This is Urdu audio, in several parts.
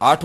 8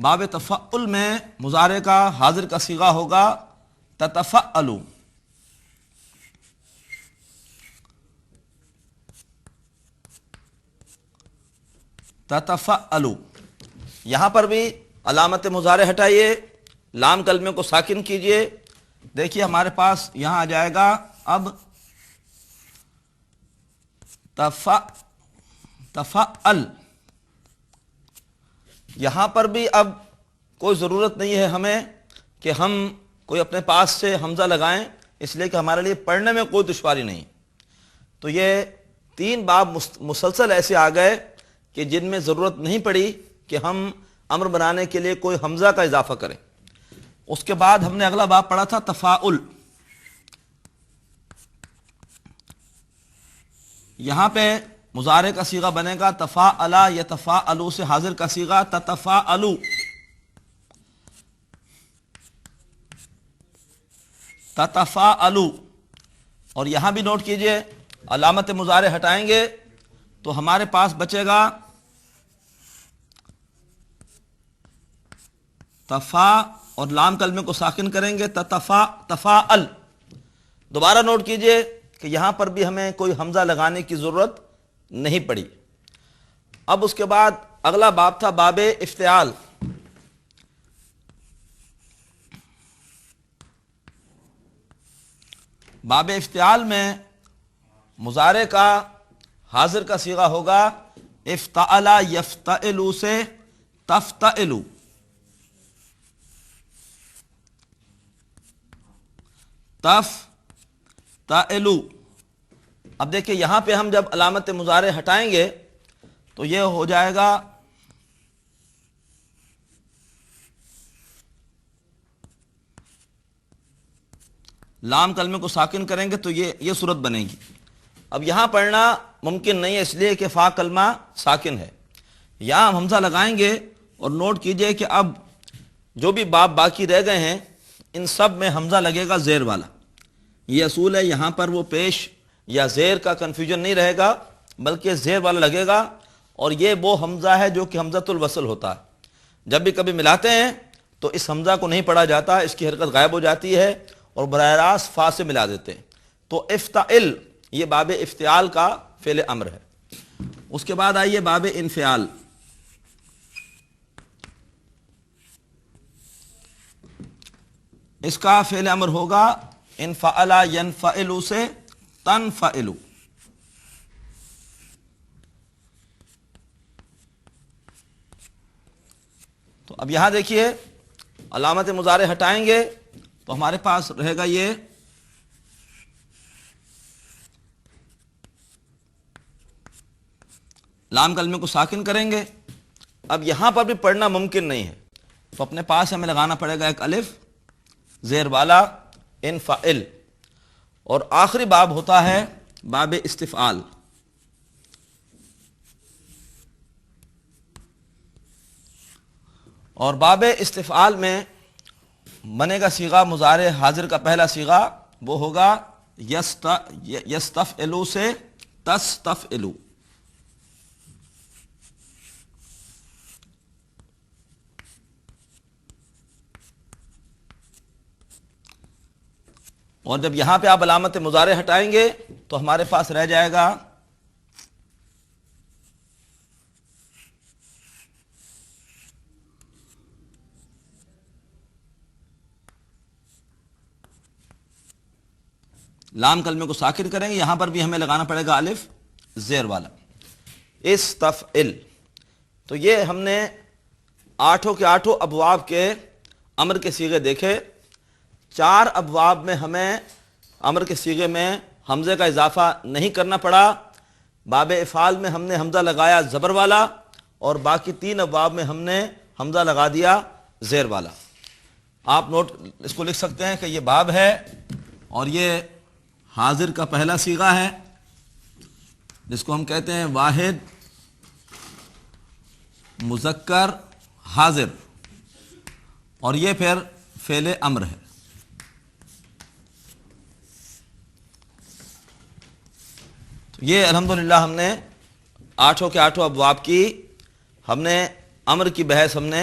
باب تفعل میں مضارع کا حاضر کا صیغہ ہوگا تتفعلو، تتفعلو۔ یہاں پر بھی علامت مضارع ہٹائیے، لام کلمے کو ساکن کیجئے۔ دیکھیے ہمارے پاس یہاں آ جائے گا اب تفعل۔ یہاں پر بھی اب کوئی ضرورت نہیں ہے ہمیں کہ ہم کوئی اپنے پاس سے حمزہ لگائیں، اس لیے کہ ہمارے لیے پڑھنے میں کوئی دشواری نہیں۔ تو یہ 3 باب مسلسل ایسے آ گئے کہ جن میں ضرورت نہیں پڑی کہ ہم امر بنانے کے لیے کوئی حمزہ کا اضافہ کریں۔ اس کے بعد ہم نے اگلا باب پڑھا تھا تفاعل۔ یہاں پہ مضارع کا صیغہ بنے گا تفاعلا، یتفاعلو سے حاضر کا صیغہ تتفاعلو، تتفاعلو۔ اور یہاں بھی نوٹ کیجئے علامت مضارع ہٹائیں گے تو ہمارے پاس بچے گا تفا، اور لام کلمے کو ساکن کریں گے تفاعل۔ دوبارہ نوٹ کیجئے کہ یہاں پر بھی ہمیں کوئی حمزہ لگانے کی ضرورت نہیں پڑی۔ اب اس کے بعد اگلا باب تھا باب افتعال۔ باب افتعال میں مضارع کا حاضر کا صیغہ ہوگا افتعلا، یفتعلو سے تفتعلو، تفتعلو۔ اب دیکھیں یہاں پہ ہم جب علامت مضارع ہٹائیں گے تو یہ ہو جائے گا لام کلمے کو ساکن کریں گے تو یہ صورت بنے گی۔ اب یہاں پڑھنا ممکن نہیں ہے اس لیے کہ فا کلمہ ساکن ہے۔ یہاں ہم حمزہ لگائیں گے اور نوٹ کیجئے کہ اب جو بھی باب باقی رہ گئے ہیں ان سب میں حمزہ لگے گا زیر والا۔ یہ اصول ہے، یہاں پر وہ پیش یا زیر کا کنفیوژن نہیں رہے گا بلکہ زیر والا لگے گا، اور یہ وہ حمزہ ہے جو کہ حمزۃ الوصل ہوتا ہے۔ جب بھی کبھی ملاتے ہیں تو اس حمزہ کو نہیں پڑھا جاتا، اس کی حرکت غائب ہو جاتی ہے اور براہ راست فا سے ملا دیتے ہیں۔ تو افتعل یہ باب افتعال کا فعل امر ہے۔ اس کے بعد آئیے باب انفعال۔ اس کا فعل امر ہوگا انفعلا، ینفعلو سے تنفعلو۔ تو اب یہاں دیکھیے علامت مضارع ہٹائیں گے تو ہمارے پاس رہے گا یہ لام کلمے کو ساکن کریں گے۔ اب یہاں پر بھی پڑھنا ممکن نہیں ہے تو اپنے پاس ہمیں لگانا پڑے گا ایک الف زیر والا انفعل۔ اور آخری باب ہوتا ہے باب استفعال۔ اور باب استفعال میں بنے گا صیغہ مضارع حاضر کا پہلا صیغہ، وہ ہوگا یستفعلو سے تستفعلو۔ اور جب یہاں پہ آپ علامت مضارع ہٹائیں گے تو ہمارے پاس رہ جائے گا لام کلمے کو ساکن کریں گے، یہاں پر بھی ہمیں لگانا پڑے گا الف زیر والا استفعل۔ تو یہ ہم نے 8 کے 8 ابواب کے امر کے صیغے دیکھے۔ 4 ابواب میں ہمیں امر کے صیغے میں حمزے کا اضافہ نہیں کرنا پڑا۔ باب افعال میں ہم نے حمزہ لگایا زبر والا، اور باقی 3 ابواب میں ہم نے حمزہ لگا دیا زیر والا۔ آپ نوٹ اس کو لکھ سکتے ہیں کہ یہ باب ہے اور یہ حاضر کا پہلا صیغہ ہے جس کو ہم کہتے ہیں واحد مذکر حاضر، اور یہ پھر فعل امر ہے۔ تو یہ الحمدللہ ہم نے 8 کے 8 ابواب کی ہم نے امر کی بحث ہم نے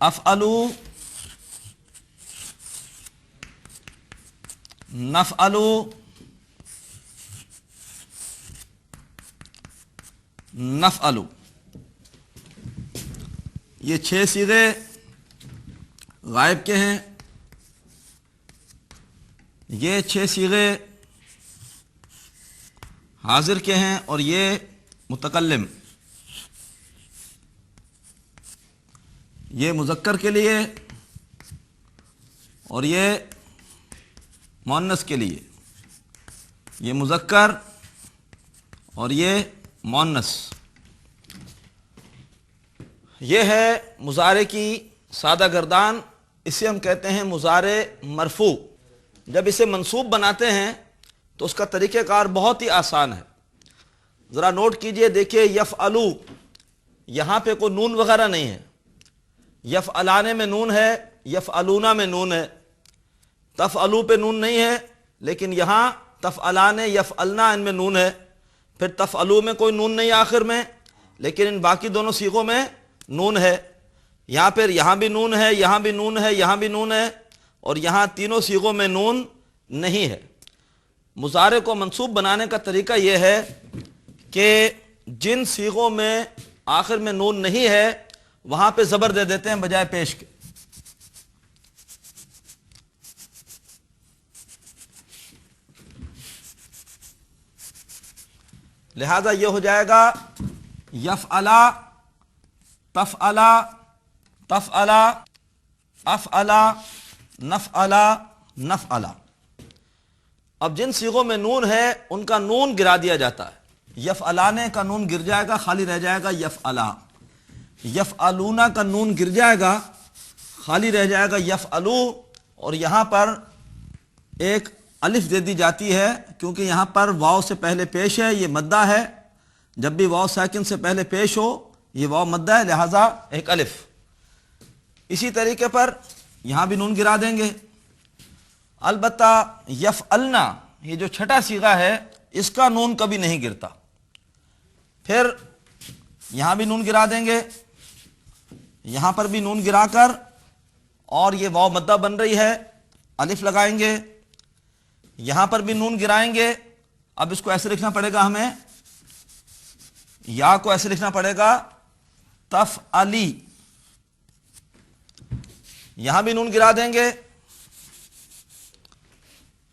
افعلو نفعلو نفعلو، یہ 6 صیغے غائب کے ہیں، یہ 6 صیغے حاضر کے ہیں، اور یہ متکلم، یہ مذکر کے لیے اور یہ مؤنث کے لیے، یہ مذکر اور یہ مؤنث۔ یہ ہے مضارع کی سادہ گردان، اسے ہم کہتے ہیں مضارع مرفوع۔ جب اسے منصوب بناتے ہیں تو اس کا طریقہ کار بہت ہی آسان ہے، ذرا نوٹ کیجئے، دیکھیے یفعلو، یہاں پہ کوئی نون وغیرہ نہیں ہے، یفعلانے میں نون ہے، یفعلونا میں نون ہے، تفعلو پہ نون نہیں ہے، لیکن یہاں تفعلانے یفعلنا ان میں نون ہے، پھر تفعلو میں کوئی نون نہیں آخر میں، لیکن ان باقی دونوں صیغوں میں نون ہے، یہاں بھی نون ہے، یہاں بھی نون ہے، یہاں بھی نون ہے، اور یہاں تینوں صیغوں میں نون نہیں ہے۔ مضارع کو منصوب بنانے کا طریقہ یہ ہے کہ جن صیغوں میں آخر میں نون نہیں ہے وہاں پہ زبر دے دیتے ہیں بجائے پیش کے۔ لہذا یہ ہو جائے گا یفعلا تفعلا تفعلا افعلا نفعلا نفعلا۔ اب جن صیغوں میں نون ہے ان کا نون گرا دیا جاتا ہے، یفعلانے کا نون گر جائے گا، خالی رہ جائے گا یفعلا، یفعلونا کا نون گر جائے گا، خالی رہ جائے گا یفعلو، اور یہاں پر ایک الف دے دی جاتی ہے کیونکہ یہاں پر واو سے پہلے پیش ہے، یہ مدہ ہے، جب بھی واو ساکن سے پہلے پیش ہو یہ واو مدہ ہے، لہذا ایک الف۔ اسی طریقے پر یہاں بھی نون گرا دیں گے، البتہ یفعلنا یہ جو چھٹا صیغہ ہے اس کا نون کبھی نہیں گرتا، پھر یہاں بھی نون گرا دیں گے، یہاں پر بھی نون گرا کر، اور یہ واو مدہ بن رہی ہے، الف لگائیں گے، یہاں پر بھی نون گرائیں گے۔ اب اس کو ایسے لکھنا پڑے گا، ہمیں یا کو ایسے لکھنا پڑے گا تفعلی، یہاں بھی نون گرا دیں گے،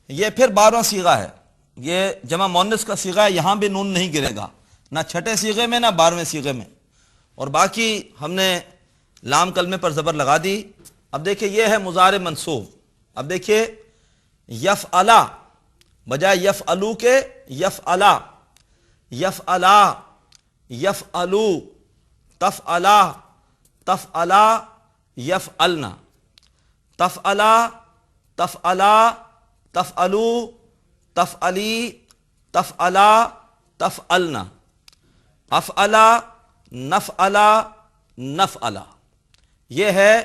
یہ پھر 12واں صیغہ ہے، یہ جمع مؤنث کا صیغہ ہے، یہاں بھی نون نہیں گرے گا، نہ چھٹے صیغے میں نہ 12ویں صیغے میں، اور باقی ہم نے لام کلمے پر زبر لگا دی۔ اب دیکھیں یہ ہے مضارع منصوب۔ اب دیکھیے یفعلا بجائے یفعلو کے یفعلا، یفعلا یفعلو تفعلا تفعلا یفعلنا، تفعلا تفعلا تفعلو تفعلی تفعلا تفعلنا، افعلا نفعلا نفعلا۔ یہ ہے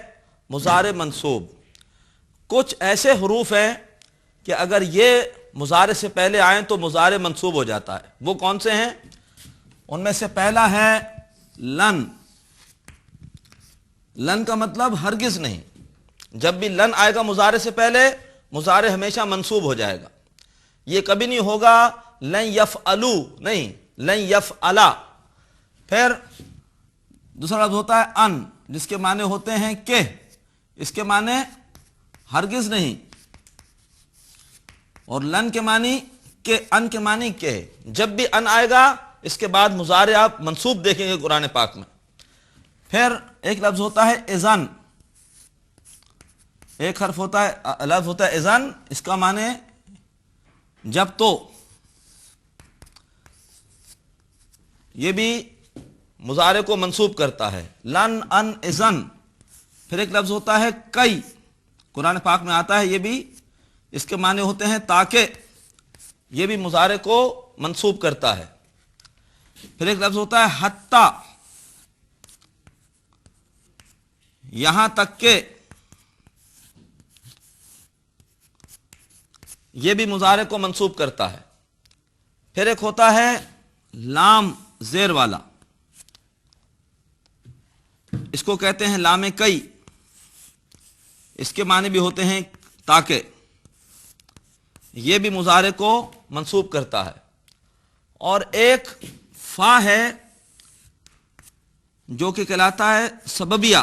مضارع منصوب۔ کچھ ایسے حروف ہیں کہ اگر یہ مضارع سے پہلے آئیں تو مضارع منصوب ہو جاتا ہے، وہ کون سے ہیں؟ ان میں سے پہلا ہے لن۔ لن کا مطلب ہرگز نہیں، جب بھی لن آئے گا مضارع سے پہلے مضارع ہمیشہ منصوب ہو جائے گا، یہ کبھی نہیں ہوگا لن یفعلو، نہیں، لن یفعلا۔ پھر دوسرا لفظ ہوتا ہے ان، جس کے معنی ہوتے ہیں کہ، اس کے معنی ہرگز نہیں، اور لن کے معنی کہ، ان کے معنی کہ، جب بھی ان آئے گا اس کے بعد مضارع آپ منصوب دیکھیں گے قرآن پاک میں۔ پھر ایک لفظ ہوتا ہے اذن، ایک حرف ہوتا ہے، لفظ ہوتا ہے اذن، اس کا معنی جب تو، یہ بھی مضارع کو منصوب کرتا ہے، لن ان اذن۔ پھر ایک لفظ ہوتا ہے کئی، قرآن پاک میں آتا ہے، یہ بھی اس کے معنی ہوتے ہیں تاکہ، یہ بھی مضارع کو منصوب کرتا ہے۔ پھر ایک لفظ ہوتا ہے حتی، یہاں تک کہ، یہ بھی مضارع کو منصوب کرتا ہے۔ پھر ایک ہوتا ہے لام زیر والا، اس کو کہتے ہیں لام کئی، اس کے معنی بھی ہوتے ہیں تاکہ، یہ بھی مضارع کو منصوب کرتا ہے. اور ایک فا ہے جو کہ کہلاتا ہے سببیہ.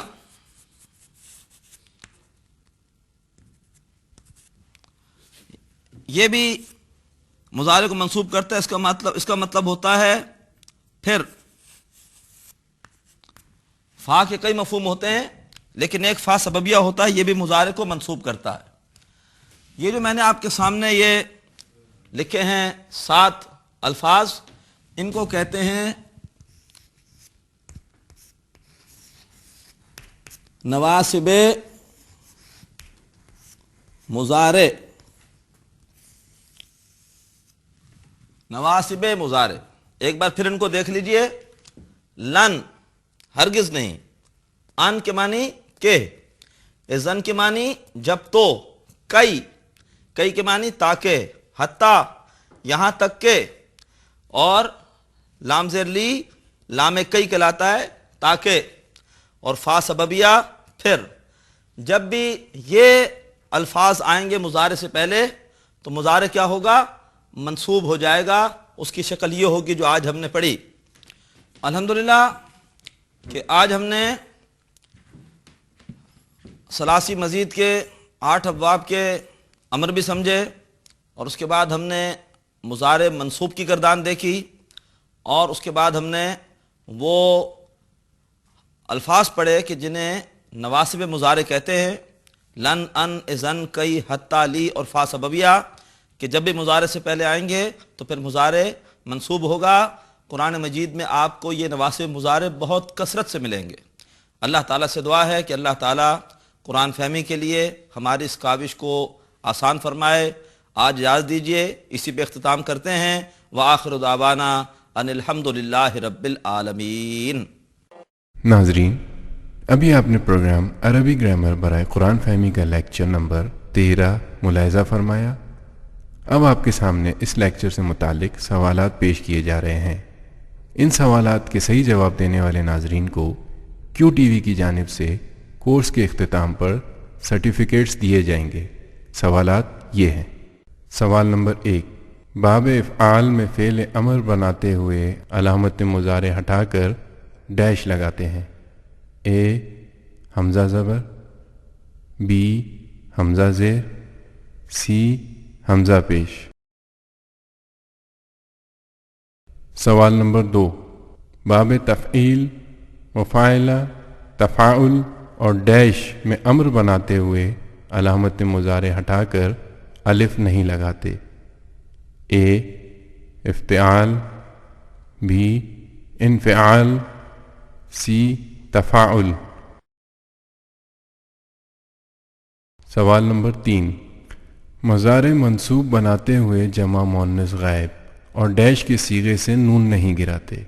یہ بھی مضارع کو منصوب کرتا ہے. اس کا مطلب ہوتا ہے پھر. فا کے کئی مفہوم ہوتے ہیں لیکن ایک فا سببیہ ہوتا ہے، یہ بھی مضارع کو منصوب کرتا ہے. یہ جو میں نے آپ کے سامنے یہ لکھے ہیں 7 الفاظ، ان کو کہتے ہیں نواصب مضارع. نواصب مضارع، ایک بار پھر ان کو دیکھ لیجئے. لن ہرگز نہیں، ان کے معنی کہ، اذن کے معنی جب تو، کئی کے معنی تاکہ، حتیٰ یہاں تک کہ، اور لام زیر لی لام کئی کہلاتا ہے تاکہ، اور فا سببیہ پھر. جب بھی یہ الفاظ آئیں گے مضارع سے پہلے تو مضارع کیا ہوگا؟ منصوب ہو جائے گا. اس کی شکل یہ ہوگی جو آج ہم نے پڑھی. الحمدللہ کہ آج ہم نے ثلاثی مزید کے 8 ابواب کے امر بھی سمجھے، اور اس کے بعد ہم نے مضارع منصوب کی گردان دیکھی، اور اس کے بعد ہم نے وہ الفاظ پڑھے کہ جنہیں نواصب مضارع کہتے ہیں. لن، ان، اذن، کئی، حتیٰ، لی اور فا سببیہ، کہ جب بھی مضارع سے پہلے آئیں گے تو پھر مضارع منصوب ہوگا. قرآن مجید میں آپ کو یہ نواصب مضارع بہت کثرت سے ملیں گے. اللہ تعالیٰ سے دعا ہے کہ اللہ تعالیٰ قرآن فہمی کے لیے ہماری اس کاوش کو آسان فرمائے. آج اجازت دیجیے، اسی پہ اختتام کرتے ہیں. وآخر دعوانا ان الحمد للہ رب العالمین. ناظرین، ابھی آپ نے پروگرام عربی گرامر برائے قرآن فہمی کا لیکچر نمبر 13 ملاحظہ فرمایا. اب آپ کے سامنے اس لیکچر سے متعلق سوالات پیش کیے جا رہے ہیں. ان سوالات کے صحیح جواب دینے والے ناظرین کو کیو ٹی وی کی جانب سے کورس کے اختتام پر سرٹیفکیٹس دیے جائیں گے. سوالات یہ ہیں. سوال نمبر 1، باب افعال میں فعل امر بناتے ہوئے علامت مضارع ہٹا کر ڈیش لگاتے ہیں. اے حمزہ زبر، بی حمزہ زیر، سی حمزہ پیش. سوال نمبر 2، باب تفعیل، مفاعلہ، تفاعل اور ڈیش میں امر بناتے ہوئے علامت مضارع ہٹا کر الف نہیں لگاتے. اے افتعال، بی انفعال، سی تفاعل. سوال نمبر 3، مضارع منصوب بناتے ہوئے جمع مؤنث غائب اور ڈیش کے صیغے سے نون نہیں گراتے.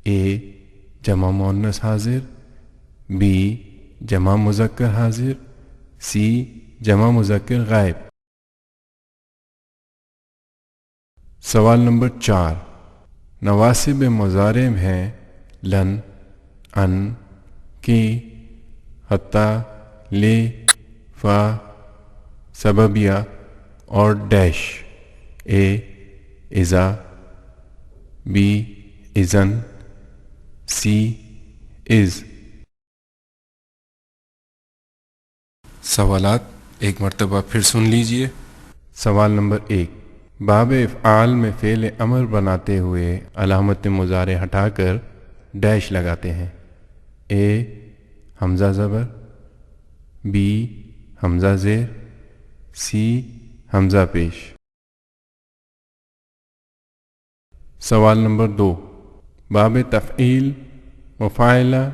اے جمع مؤنث حاضر، بی جمع مذکر حاضر، سی جمع مذکر غائب. سوال نمبر 4، نواصب مضارع ہیں لن، ان، کی، حتیٰ، لے، فا سببیہ اور ڈیش. اے اذا، بی اذن، سی از. سوالات ایک مرتبہ پھر سن لیجئے. سوال نمبر 1، باب افعال میں فعل امر بناتے ہوئے علامت مضارع ہٹا کر ڈیش لگاتے ہیں. اے حمزہ زبر، بی حمزہ زیر، سی حمزہ پیش. سوال نمبر 2، باب تفعیل، مفاعلہ،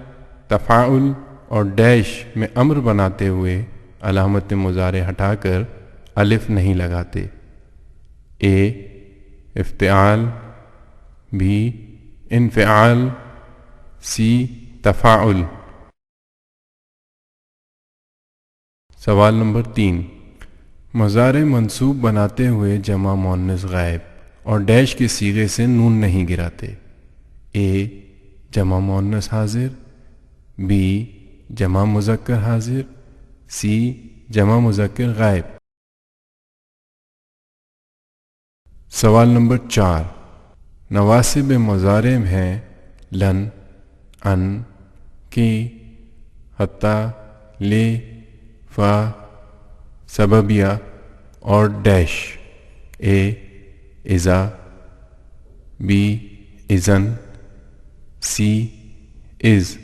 تفاعل اور ڈیش میں امر بناتے ہوئے علامت مضارع ہٹا کر الف نہیں لگاتے. اے افتعال، بی انفعال، سی تفاعل. سوال نمبر 3، مضارع منصوب بناتے ہوئے جمع مؤنث غائب اور ڈیش کے صیغے سے نون نہیں گراتے. اے جمع مؤنث حاضر، بی جمع مذکر حاضر، سی جمع مذکر غائب. سوال نمبر 4. نواسب مضارع ہیں لن، ان، کی، حتی، لی، فا، سببیہ اور ڈیش. اے اذا، بی اذن، سی از.